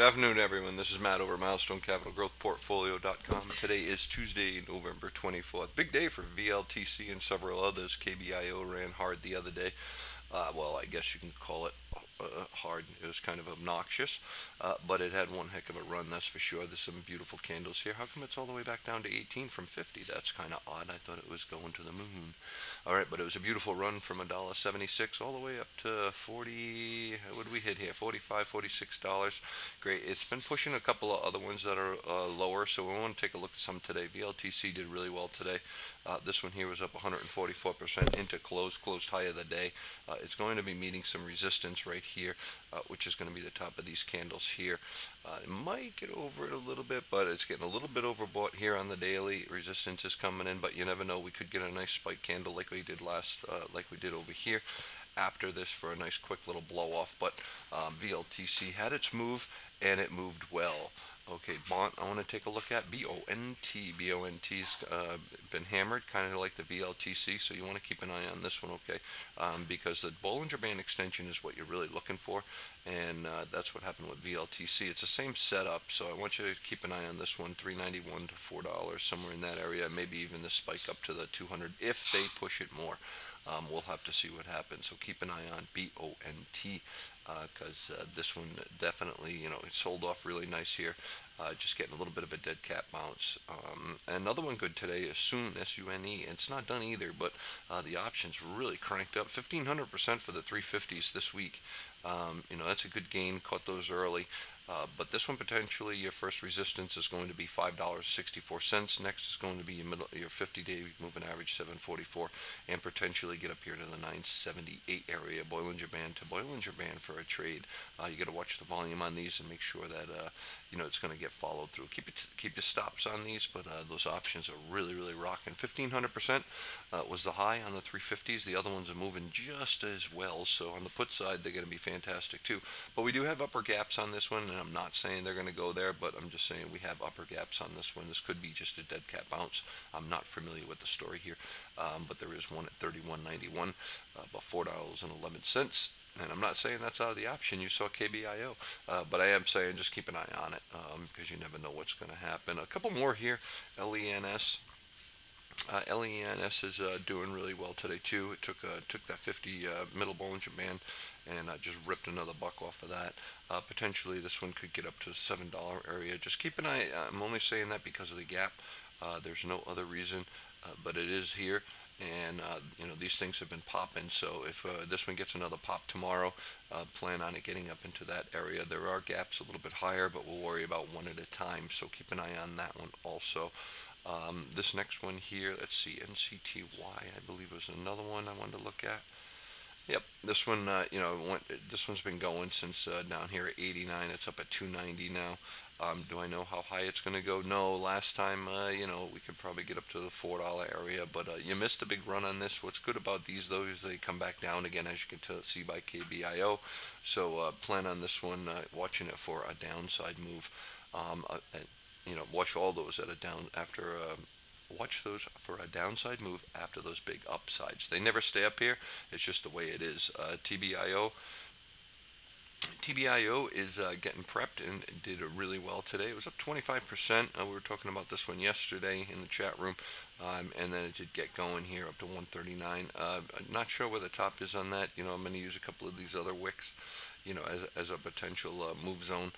Good afternoon, everyone. This is Matt over at MilestoneCapitalGrowthPortfolio.com. Today is Tuesday, November 24th. Big day for VLTC and several others. KBIO ran hard the other day. Well, I guess you can call it hard. It was kind of obnoxious, but it had one heck of a run, that's for sure. There's some beautiful candles here. How come it's all the way back down to 18 from 50? That's kind of odd. I thought it was going to the moon. All right, but it was a beautiful run from $1.76 all the way up to 40. What did we hit here? 45, $46. Great. It's been pushing a couple of other ones that are lower, so we want to take a look at some today. VLTC did really well today. This one here was up 144% into closed high of the day. It's going to be meeting some resistance right here, which is going to be the top of these candles here. It might get over it a little bit, but it's getting a little bit overbought here on the daily. Resistance is coming in, but you never know. We could get a nice spike candle like we did like we did over here after this for a nice quick little blow off. But VLTC had its move, and it moved well. Okay, BONT, I want to take a look at BONT. BONT's been hammered, kind of like the VLTC, so you want to keep an eye on this one, okay? Because the Bollinger Band extension is what you're really looking for, and that's what happened with VLTC. It's the same setup, so I want you to keep an eye on this one, $3.91 to $4, somewhere in that area, maybe even the spike up to the 200 if they push it more. We'll have to see what happens, so keep an eye on BONT, because this one definitely, it sold off really nice here. Just getting a little bit of a dead cat bounce. Another one good today is SUNE, S-U-N-E. It's not done either, but the options really cranked up. 1,500% for the 350s this week. That's a good gain. Caught those early. But this one potentially your first resistance is going to be $5.64. Next is going to be your 50-day moving average 744, and potentially get up here to the 978 area. Bollinger Band to Bollinger Band for a trade. You got to watch the volume on these and make sure that it's going to get followed through. Keep your stops on these, but those options are really rocking. 1,500% was the high on the 350s. The other ones are moving just as well. So on the put side, they're going to be fantastic too. But we do have upper gaps on this one, and I'm not saying they're going to go there, but I'm just saying we have upper gaps on this one. This could be just a dead cat bounce. I'm not familiar with the story here, but there is one at $31.91, about $4.11. And I'm not saying that's out of the option. You saw KBIO, but I am saying just keep an eye on it, because you never know what's going to happen. A couple more here. LENS. LENS is doing really well today too. It took that 50 middle Bollinger Band and just ripped another buck off of that. Potentially this one could get up to the $7 area. Just keep an eye. I'm only saying that because of the gap. There's no other reason, but it is here. And these things have been popping, so if this one gets another pop tomorrow, plan on it getting up into that area. There are gaps a little bit higher, but we'll worry about one at a time, so keep an eye on that one also. This next one here, let's see, NCTY, I believe was another one I wanted to look at. Yep, this one, this one's been going since down here at 89. It's up at 290 now. Do I know how high it's going to go? No. Last time, we could probably get up to the $4 area, but you missed a big run on this. What's good about these, though, is they come back down again, as you can see by KBIO. So plan on this one, watching it for a downside move. Watch all those at a down after. Watch those for a downside move after those big upsides. They never stay up here. It's just the way it is. TBIO is getting prepped and did really well today. It was up 25%. We were talking about this one yesterday in the chat room, and then it did get going here up to 139. I'm not sure where the top is on that. I'm going to use a couple of these other wicks, as a potential move zone.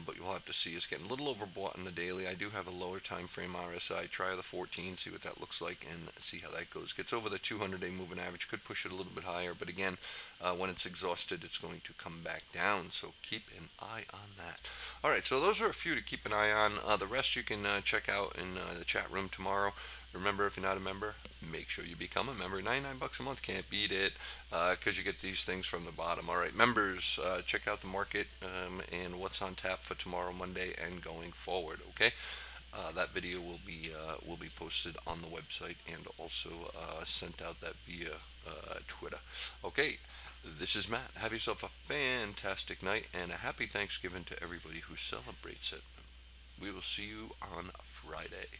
But you'll have to see. It's getting a little overbought in the daily. I do have a lower time frame RSI. Try the 14, see what that looks like, and see how that goes. Gets over the 200-day moving average, could push it a little bit higher, but again, when it's exhausted, it's going to come back down. So keep an eye on that. All right, so those are a few to keep an eye on. The rest you can check out in the chat room tomorrow. Remember, if you're not a member, make sure you become a member. 99 bucks a month, can't beat it, because you get these things from the bottom. All right, members, check out the market and what's on tap for tomorrow, Monday, and going forward. Okay, that video will be posted on the website and also sent out that via Twitter. Okay, this is Matt. Have yourself a fantastic night and a happy Thanksgiving to everybody who celebrates it. We will see you on Friday.